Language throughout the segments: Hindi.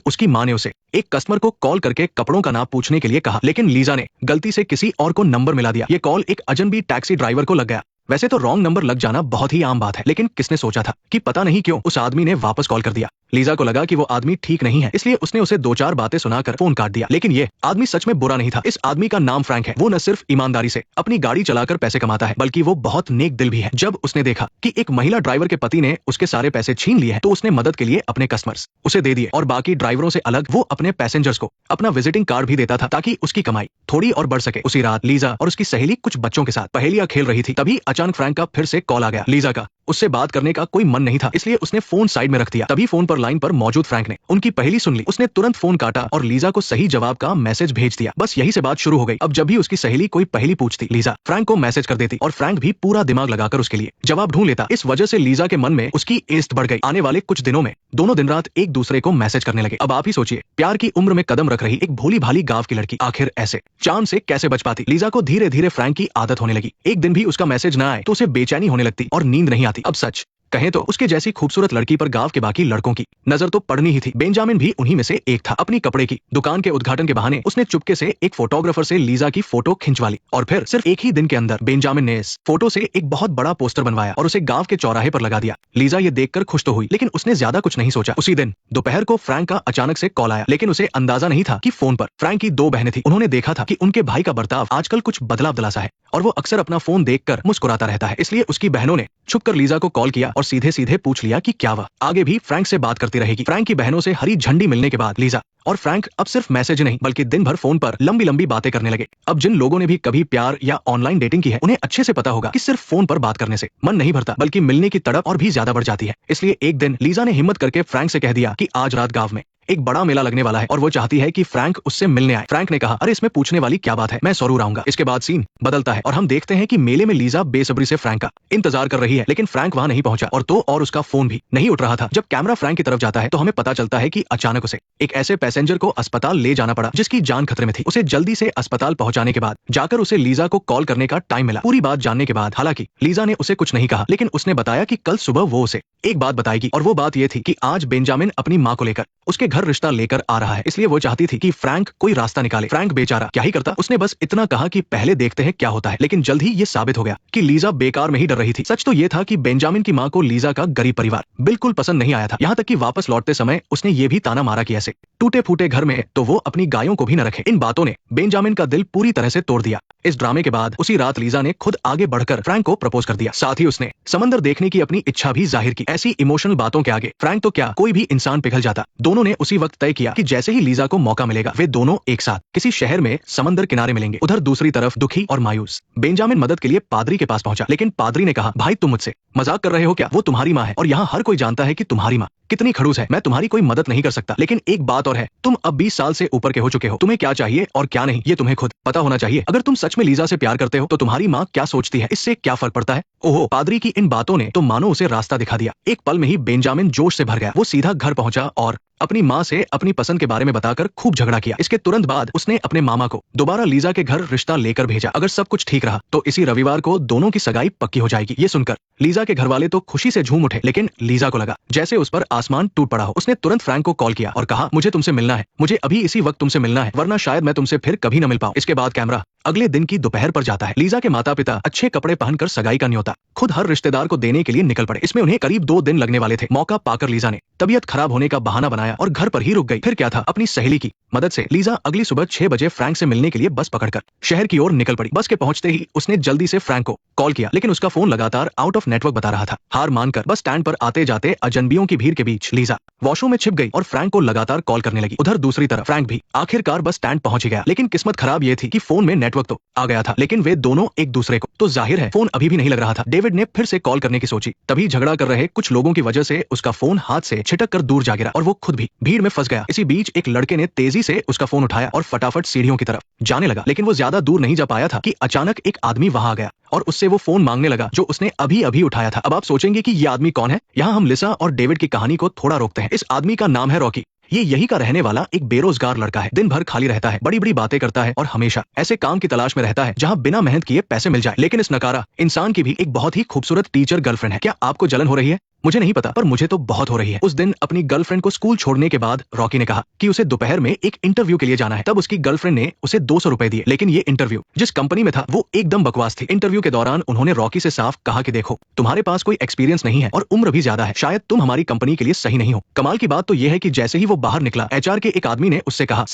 उसकी माँ ने उसे एक कस्टमर को कॉल करके कपड़ों का नाप पूछने के लिए कहा, लेकिन लीजा ने गलती से किसी और को नंबर मिला दिया। ये कॉल एक अजनबी टैक्सी ड्राइवर को लग गया। वैसे तो रॉन्ग नंबर लग जाना बहुत ही आम बात है, लेकिन किसने सोचा था कि पता नहीं क्यों उस आदमी ने वापस कॉल कर दिया। लीजा को लगा कि वो आदमी ठीक नहीं है, इसलिए उसने उसे दो चार बातें सुनाकर फोन काट दिया। लेकिन ये आदमी सच में बुरा नहीं था। इस आदमी का नाम फ्रैंक है। वो न सिर्फ ईमानदारी से अपनी गाड़ी चलाकर पैसे कमाता है, बल्कि वो बहुत नेक दिल भी है। जब उसने देखा कि एक महिला ड्राइवर के पति ने उसके सारे पैसे छीन लिए हैं, तो उसने मदद के लिए अपने कस्टमर्स उसे दे दिए और बाकी ड्राइवरों से अलग वो अपने पैसेंजर्स को अपना विजिटिंग कार्ड भी देता था, ताकि उसकी कमाई थोड़ी और बढ़ सके। उसी रात लीजा और उसकी सहेली कुछ बच्चों के साथ पहेलियां खेल रही थी। तभी अचानक फ्रैंक का फिर से कॉल आ गया। लीजा का उससे बात करने का कोई मन नहीं था, इसलिए उसने फोन साइड में रख दिया। तभी फोन पर लाइन पर मौजूद फ्रैंक ने उनकी पहेली सुन ली। उसने तुरंत फोन काटा और लीजा को सही जवाब का मैसेज भेज दिया। बस यही से बात शुरू हो गई। अब जब भी उसकी सहेली कोई पहेली पूछती, लीजा फ्रैंक को मैसेज कर देती और फ्रैंक भी पूरा दिमाग लगाकर उसके लिए जवाब ढूंढ लेता। इस वजह से लीजा के मन में उसकी एस्त बढ़ गई। आने वाले कुछ दिनों में दोनों दिन रात एक दूसरे को मैसेज करने लगे। अब आप ही सोचिए, प्यार की उम्र में कदम रख रही एक भोली भाली गांव की लड़की आखिर ऐसे चांद से कैसे बच पाती। लीजा को धीरे धीरे फ्रैंक की आदत होने लगी। एक दिन भी उसका मैसेज ना आए तो उसे बेचैनी होने लगती और नींद नहीं आती। अब सच कहें तो उसके जैसी खूबसूरत लड़की पर गांव के बाकी लड़कों की नजर तो पड़नी ही थी। बेंजामिन भी उन्हीं में से एक था। अपनी कपड़े की दुकान के उद्घाटन के बहाने उसने चुपके से एक फोटोग्राफर से लीजा की फोटो खिंचवा ली और फिर सिर्फ एक ही दिन के अंदर बेंजामिन ने इस फोटो से एक बहुत बड़ा पोस्टर बनवाया और उसे गांव के चौराहे पर लगा दिया। लीजा ये देखकर खुश तो हुई, लेकिन उसने ज्यादा कुछ नहीं सोचा। उसी दिन दोपहर को फ्रैंक का अचानक से कॉल आया, लेकिन उसे अंदाजा नहीं था कि फोन पर फ्रैंक की दो बहनें थी। उन्होंने देखा था कि उनके भाई का बर्ताव आजकल कुछ बदला बदला सा है और वो अक्सर अपना फोन देखकर मुस्कुराता रहता है। इसलिए उसकी बहनों ने छुपकर लीजा को कॉल किया और सीधे सीधे पूछ लिया कि क्या वह आगे भी फ्रैंक से बात करती रहेगी। फ्रैंक की बहनों से हरी झंडी मिलने के बाद लीजा और फ्रैंक अब सिर्फ मैसेज नहीं बल्कि दिन भर फोन पर लंबी लंबी बातें करने लगे। अब जिन लोगों ने भी कभी प्यार या ऑनलाइन डेटिंग की है, उन्हें अच्छे से पता होगा कि सिर्फ फोन पर बात करने से मन नहीं भरता, बल्कि मिलने की तड़प और भी ज्यादा बढ़ जाती है। इसलिए एक दिन लीजा ने हिम्मत करके फ्रैंक से कह दिया कि आज रात गांव में एक बड़ा मेला लगने वाला है और वो चाहती है कि फ्रैंक उससे मिलने आए। फ्रैंक ने कहा, अरे इसमें पूछने वाली क्या बात है, मैं जरूर आऊंगा। इसके बाद सीन बदलता है और हम देखते हैं कि मेले में लीजा बेसब्री से फ्रैंक का इंतजार कर रही है, लेकिन फ्रैंक वहां नहीं पहुंचा और उसका फोन भी नहीं उठ रहा था। जब कैमरा फ्रैंक की तरफ जाता है तो हमें पता चलता है कि अचानक उसे एक ऐसे पैसेंजर को अस्पताल ले जाना पड़ा जिसकी जान खतरे में थी। उसे जल्दी से अस्पताल पहुंचाने के बाद जाकर उसे लीजा को कॉल करने का टाइम मिला। पूरी बात जानने के बाद हालांकि लीजा ने उसे कुछ नहीं कहा, लेकिन उसने बताया कि कल सुबह वो उसे एक बात बताएगी और वो बात ये थी कि आज बेंजामिन अपनी माँ को लेकर उसके घर रिश्ता लेकर आ रहा है। इसलिए वो चाहती थी कि फ्रैंक कोई रास्ता निकाले। फ्रैंक बेचारा क्या ही करता, उसने बस इतना कहा कि पहले देखते हैं क्या होता है। लेकिन जल्द ही ये साबित हो गया कि लीजा बेकार में ही डर रही थी। सच तो ये था कि बेंजामिन की माँ को लीजा का गरीब परिवार बिल्कुल पसंद नहीं आया था। यहाँ तक कि वापस लौटते समय उसने ये भी ताना मारा कि ऐसे टूटे फूटे घर में तो वो अपनी गायों को भी न रखे। इन बातों ने बेंजामिन का दिल पूरी तरह से तोड़ दिया। इस ड्रामे के बाद उसी रात लीजा ने खुद आगे बढ़कर फ्रैंक को प्रपोज कर दिया। साथ ही उसने समंदर देखने की अपनी इच्छा भी जाहिर की। ऐसी इमोशनल बातों के आगे फ्रैंक तो क्या कोई भी इंसान पिघल जाता। दोनों ने उसी वक्त तय किया कि जैसे ही लीजा को मौका मिलेगा वे दोनों एक साथ किसी शहर में समंदर किनारे मिलेंगे। उधर दूसरी तरफ दुखी और मायूस बेंजामिन मदद के लिए पादरी के पास पहुंचा, लेकिन पादरी ने कहा, भाई तुम मुझसे मजाक कर रहे हो क्या? वो तुम्हारी माँ है और यहाँ हर कोई जानता है कि तुम्हारी माँ कितनी खड़ूस है। मैं तुम्हारी कोई मदद नहीं कर सकता, लेकिन एक बात और है, तुम अब 20 साल से ऊपर के हो चुके हो। तुम्हें क्या चाहिए और क्या नहीं ये तुम्हें खुद पता होना चाहिए। अगर तुम सच में लीजा से प्यार करते हो तो तुम्हारी माँ क्या सोचती है इससे क्या फर्क पड़ता है? ओहो, पादरी की इन बातों ने तो मानो उसे रास्ता दिखा दिया। एक पल में ही बेंजामिन जोश से भर गया। वो सीधा घर पहुंचा और अपनी माँ से अपनी पसंद के बारे में बताकर खूब झगड़ा किया। इसके तुरंत बाद उसने अपने मामा को दोबारा लीजा के घर रिश्ता लेकर भेजा। अगर सब कुछ ठीक रहा तो इसी रविवार को दोनों की सगाई पक्की हो जाएगी। ये सुनकर लीजा के घर वाले तो खुशी से झूम उठे, लेकिन लीजा को लगा जैसे उस पर आसमान टूट पड़ा हो। उसने तुरंत फ्रैंक को कॉल किया और कहा, मुझे तुमसे मिलना है, मुझे अभी इसी वक्त तुमसे मिलना है, वरना शायद मैं तुमसे फिर कभी न मिल पाऊं। इसके बाद कैमरा अगले दिन की दोपहर पर जाता है। लीजा के माता पिता अच्छे कपड़े पहनकर सगाई का न्योता खुद हर रिश्तेदार को देने के लिए निकल पड़े। इसमें उन्हें करीब 2 दिन लगने वाले थे। मौका पाकर लीजा ने तबीयत खराब होने का बहाना बनाया और घर पर ही रुक गई। फिर क्या था, अपनी सहेली की मदद से लीजा अगली सुबह 6 बजे फ्रैंक से मिलने के लिए बस पकड़कर शहर की ओर निकल पड़ी। बस के पहुंचते ही उसने जल्दी से फ्रैंक को कॉल किया, लेकिन उसका फोन लगातार आउट ऑफ नेटवर्क बता रहा था। हार मानकर बस स्टैंड पर आते जाते अजनबियों की भीड़ के बीच लीजा वॉशरूम में छिप गई और फ्रैंक को लगातार कॉल करने लगी। उधर दूसरी तरफ फ्रैंक भी आखिरकार बस स्टैंड पहुंच गया, लेकिन किस्मत खराब ये थी कि फोन में नेटवर्क तो आ गया था, लेकिन वे दोनों एक दूसरे को तो जाहिर है फोन अभी भी नहीं लग रहा था। डेविड ने फिर से कॉल करने की सोची, तभी झगड़ा कर रहे कुछ लोगों की वजह से उसका फोन हाथ से छिटक कर दूर जा गिरा और वो खुद भी भीड़ में फंस गया। इसी बीच एक लड़के ने तेजी से उसका फोन उठाया और फटाफट सीढ़ियों की तरफ जाने लगा, लेकिन वो ज्यादा दूर नहीं जा पाया था कि अचानक एक आदमी वहां आ गया और उससे वो फोन मांगने लगा जो उसने अभी अभी उठाया था। अब आप सोचेंगे कि ये आदमी कौन है। यहाँ हम लिसा और डेविड की कहानी को थोड़ा रोकते हैं। इस आदमी का नाम है रॉकी। ये यही का रहने वाला एक बेरोजगार लड़का है। दिन भर खाली रहता है, बड़ी बड़ी बातें करता है और हमेशा ऐसे काम की तलाश में रहता है जहाँ बिना मेहनत किए पैसे मिल जाए। लेकिन इस नकारा इंसान की भी एक बहुत ही खूबसूरत टीचर गर्लफ्रेंड है। क्या आपको जलन हो रही है? मुझे नहीं पता, पर मुझे तो बहुत हो रही है। उस दिन अपनी गर्लफ्रेंड को स्कूल छोड़ने के बाद रॉकी ने कहा कि उसे दोपहर में एक इंटरव्यू के लिए जाना है। तब उसकी गर्लफ्रेंड ने उसे 200 रुपए दिए, लेकिन ये इंटरव्यू जिस कंपनी में था वो एकदम बकवास थी। इंटरव्यू के दौरान उन्होंने रॉकी से साफ कहा कि देखो, तुम्हारे पास कोई एक्सपीरियंस नहीं है और उम्र भी ज्यादा है, शायद तुम हमारी कंपनी के लिए सही नहीं हो। कमाल की बात तो यह है कि जैसे ही वो बाहर निकला, एचआर के एक आदमी ने उससे कहा,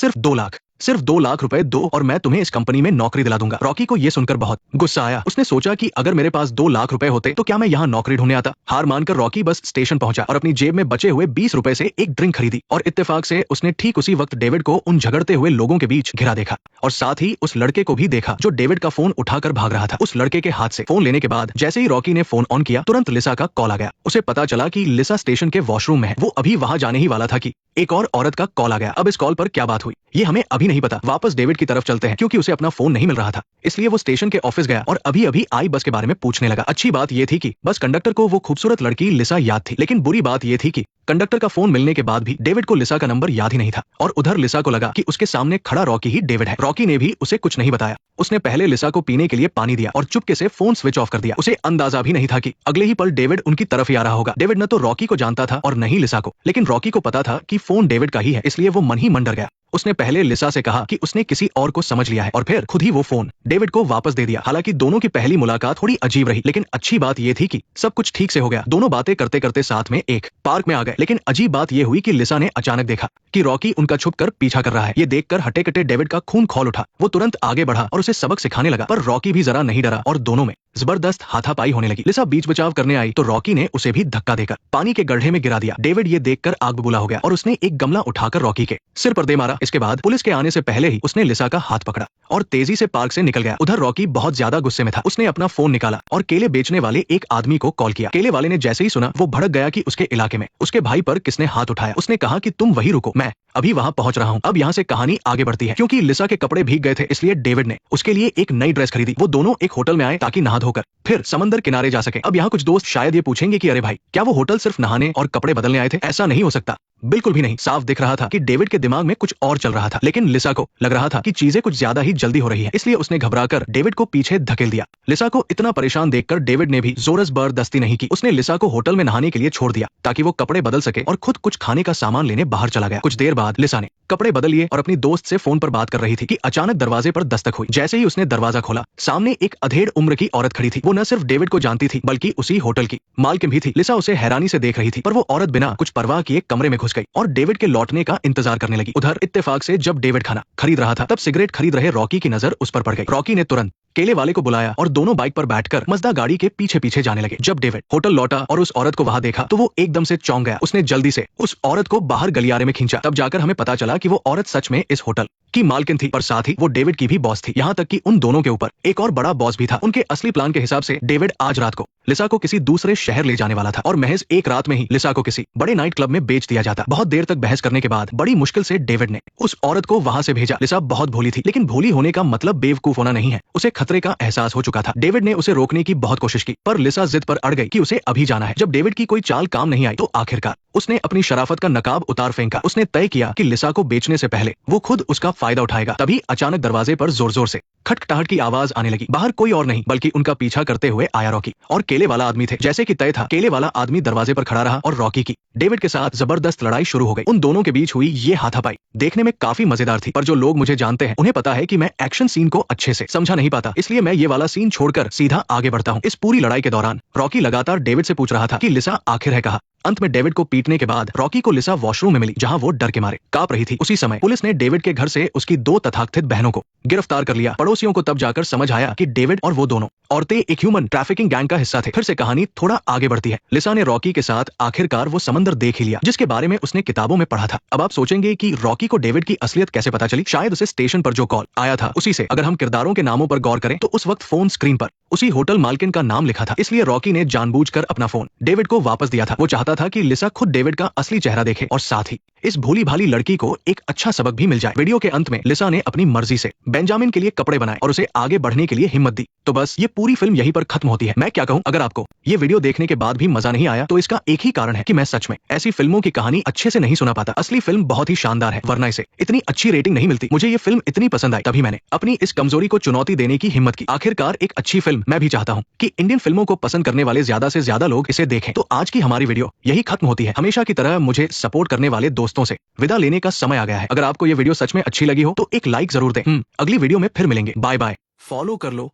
सिर्फ 2 लाख रुपए दो और मैं तुम्हें इस कंपनी में नौकरी दिला दूंगा। रॉकी को ये सुनकर बहुत गुस्सा आया। उसने सोचा कि अगर मेरे पास 2 लाख रुपए होते तो क्या मैं यहाँ नौकरी ढूंढने आता। हार मानकर रॉकी बस स्टेशन पहुंचा और अपनी जेब में बचे हुए 20 रुपए से एक ड्रिंक खरीदी और इत्तेफाक से उसने ठीक उसी वक्त डेविड को उन झगड़ते हुए लोगों के बीच घिरा देखा और साथ ही उस लड़के को भी देखा जो डेविड का फोन उठाकर भाग रहा था। उस लड़के के हाथ से फोन लेने के बाद जैसे ही रॉकी ने फोन ऑन किया, तुरंत लिसा का कॉल आ गया। उसे पता चला कि लिसा स्टेशन के वॉशरूम में है। वो अभी वहां जाने ही वाला था कि एक और औरत का कॉल आ गया। अब इस कॉल पर क्या बात हुई ये हमें अभी नहीं पता। वापस डेविड की तरफ चलते हैं क्योंकि उसे अपना फोन नहीं मिल रहा था, इसलिए वो स्टेशन के ऑफिस गया और अभी अभी आई बस के बारे में पूछने लगा। अच्छी बात ये थी कि बस कंडक्टर को वो खूबसूरत लड़की लिसा याद थी, लेकिन बुरी बात ये थी कि कंडक्टर का फोन मिलने के बाद भी डेविड को लिसा का नंबर याद ही नहीं था और उधर लिसा को लगा कि उसके सामने खड़ा रॉकी ही डेविड है। रॉकी ने भी उसे कुछ नहीं बताया। उसने पहले लिसा को पीने के लिए पानी दिया और चुपके से फोन स्विच ऑफ कर दिया। उसे अंदाजा भी नहीं था कि अगले ही पल डेविड उनकी तरफ ही आ रहा होगा। डेविड न तो रॉकी को जानता था और न ही लिसा को, लेकिन रॉकी को पता था कि फोन डेविड का ही है, इसलिए वो मन ही मन डर गया। उसने पहले लिसा से कहा कि उसने किसी और को समझ लिया है और फिर खुद ही वो फोन डेविड को वापस दे दिया। हालांकि दोनों की पहली मुलाकात थोड़ी अजीब रही, लेकिन अच्छी बात ये थी कि सब कुछ ठीक से हो गया। दोनों बातें करते करते साथ में एक पार्क में आ गए, लेकिन अजीब बात ये हुई कि लिसा ने अचानक देखा कि रॉकी उनका छुपकर पीछा कर रहा है। ये देखकर हटे कटे डेविड का खून खौल उठा। वो तुरंत आगे बढ़ा और उसे सबक सिखाने लगा, पर रॉकी भी जरा नहीं डरा और दोनों में जबरदस्त हाथापाई होने लगी। लिसा बीच बचाव करने आई तो रॉकी ने उसे भी धक्का देकर पानी के गड्ढे में गिरा दिया। डेविड ये देखकर आग बबूला हो गया और उसने एक गमला उठाकर रॉकी के सिर पर दे मारा। इसके बाद पुलिस के आने से पहले ही उसने लिसा का हाथ पकड़ा और तेजी से पार्क से निकल गया। उधर रॉकी बहुत ज्यादा गुस्से में था। उसने अपना फोन निकाला और केले बेचने वाले एक आदमी को कॉल किया। केले वाले ने जैसे ही सुना वो भड़क गया कि उसके इलाके में उसके भाई पर किसने हाथ उठाया। उसने कहा कि तुम वहीं रुको, मैं अभी वहां पहुंच रहा हूं। अब यहाँ से कहानी आगे बढ़ती है। क्योंकि लिसा के कपड़े भीग गए थे, इसलिए डेविड ने उसके लिए एक नई ड्रेस खरीदी। वो दोनों एक होटल में आए ताकि नहा धोकर फिर समंदर किनारे जा सके। अब यहाँ कुछ दोस्त शायद ये पूछेंगे कि अरे भाई, क्या वो होटल सिर्फ नहाने और कपड़े बदलने आए थे? ऐसा नहीं हो सकता, बिल्कुल भी नहीं। साफ दिख रहा था कि डेविड के दिमाग में कुछ और चल रहा था, लेकिन लिसा को लग रहा था कि चीजें कुछ ज्यादा ही जल्दी हो रही है, इसलिए उसने घबराकर डेविड को पीछे धकेल दिया। लिसा को इतना परेशान देखकर डेविड ने भी जोर जबरदस्ती नहीं की। उसने लिसा को होटल में नहाने के लिए छोड़ दिया ताकि वो कपड़े बदल सके और खुद कुछ खाने का सामान लेने बाहर चला गया। कुछ देर बाद लिसा ने कपड़े बदल लिए और अपनी दोस्त से फोन पर बात कर रही थी कि अचानक दरवाजे पर दस्तक हुई। जैसे ही उसने दरवाजा खोला, सामने एक अधेड़ उम्र की औरत खड़ी थी। वो न सिर्फ डेविड को जानती थी बल्कि उसी होटल की मालकिन भी थी। लिसा उसे हैरानी से देख रही थी, पर वो औरत बिना कुछ परवाह किए कमरे में घुस गई और डेविड के लौटने का इंतजार करने लगी। उधर इत्तेफाक से जब डेविड खाना खरीद रहा था, तब सिगरेट खरीद रहे रॉकी की नजर उस पर पड़ गई। रॉकी ने तुरंत केले वाले को बुलाया और दोनों बाइक पर बैठकर मजदा गाड़ी के पीछे पीछे जाने लगे। जब डेविड होटल लौटा और उस औरत को वहां देखा तो वो एकदम से चौंक गया। उसने जल्दी से उस औरत को बाहर गलियारे में खींचा। तब जाकर हमें पता चला कि वो औरत सच में इस होटल की मालकिन थी, पर साथ ही वो डेविड की भी बॉस थी। यहाँ तक कि उन दोनों के ऊपर एक और बड़ा बॉस भी था। उनके असली प्लान के हिसाब से डेविड आज रात को लिसा को किसी दूसरे शहर ले जाने वाला था और महज एक रात में ही लिसा को किसी बड़े नाइट क्लब में बेच दिया जाता। बहुत देर तक बहस करने के बाद बड़ी मुश्किल से डेविड ने उस औरत को वहां से भेजा। लिसा बहुत भोली थी, लेकिन भोली होने का मतलब बेवकूफ होना नहीं है। उसे खतरे का एहसास हो चुका था। डेविड ने उसे रोकने की बहुत कोशिश की, पर लिसा जिद पर अड़ गई कि उसे अभी जाना है। जब डेविड की कोई चाल काम नहीं आई तो आखिरकार उसने अपनी शराफत का नकाब उतार फेंका। उसने तय किया कि लिसा को बेचने से पहले वो खुद उसका फायदा उठाएगा। तभी अचानक दरवाजे पर जोर जोर से खटखटाहट की आवाज आने लगी। बाहर कोई और नहीं बल्कि उनका पीछा करते हुए आया रॉकी और केले वाला आदमी थे। जैसे कि तय था, केले वाला आदमी दरवाजे पर खड़ा रहा और रॉकी की डेविड के साथ जबरदस्त लड़ाई शुरू हो गई। उन दोनों के बीच हुई ये हाथापाई देखने में काफी मजेदार थी, पर जो लोग मुझे जानते हैं उन्हें पता है कि मैं एक्शन सीन को अच्छे से समझा नहीं पाता, इसलिए मैं ये वाला सीन छोड़कर सीधा आगे बढ़ता हूँ। इस पूरी लड़ाई के दौरान रॉकी लगातार डेविड से पूछ रहा था कि लिसा आखिर है कहाँ। अंत में डेविड को पीटने के बाद रॉकी को लिसा वॉशरूम में मिली, जहां वो डर के मारे कांप रही थी। उसी समय पुलिस ने डेविड के घर से उसकी 2 तथाकथित बहनों को गिरफ्तार कर लिया। पड़ोसियों को तब जाकर समझ आया कि डेविड और वो दोनों औरतें एक ह्यूमन ट्रैफिकिंग गैंग का हिस्सा थे। फिर से कहानी थोड़ा आगे बढ़ती है। लिसा ने रॉकी के साथ आखिरकार वो समंदर देख ही लिया जिसके बारे में उसने किताबों में पढ़ा था। अब आप सोचेंगे कि रॉकी को डेविड की असलियत कैसे पता चली। शायद उसे स्टेशन पर जो कॉल आया था उसी से। अगर हम किरदारों के नामों पर गौर करें तो उस वक्त फोन स्क्रीन पर उसी होटल मालकिन का नाम लिखा था, इसलिए रॉकी ने जानबूझकर अपना फोन डेविड को वापस दिया था। वो चाहता था कि लिसा खुद डेविड का असली चेहरा देखे और साथ ही इस भोली भाली लड़की को एक अच्छा सबक भी मिल जाए। वीडियो के अंत में लिसा ने अपनी मर्जी से बेंजामिन के लिए कपड़े बनाए और उसे आगे बढ़ने के लिए हिम्मत दी। तो बस ये पूरी फिल्म यहीं पर खत्म होती है। मैं क्या कहूँ, अगर आपको ये वीडियो देखने के बाद भी मजा नहीं आया तो इसका एक ही कारण है कि मैं सच में ऐसी फिल्मों की कहानी अच्छे से नहीं सुना पाता। असली फिल्म बहुत ही शानदार है, वरना इसे इतनी अच्छी रेटिंग नहीं मिलती। मुझे ये फिल्म इतनी पसंद आई तभी मैंने अपनी इस कमजोरी को चुनौती देने की हिम्मत की। आखिरकार एक अच्छी फिल्म फिल्म मैं भी चाहता हूँ कि इंडियन फिल्मों को पसंद करने वाले ज्यादा से ज्यादा लोग इसे देखें। तो आज की हमारी वीडियो यही खत्म होती है। हमेशा की तरह मुझे सपोर्ट करने वाले दोस्तों से विदा लेने का समय आ गया है। अगर आपको ये वीडियो सच में अच्छी लगी हो तो एक लाइक जरूर दें। अगली वीडियो में फिर मिलेंगे। Bye bye. फॉलो कर लो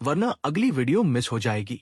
वरना अगली वीडियो मिस हो जाएगी।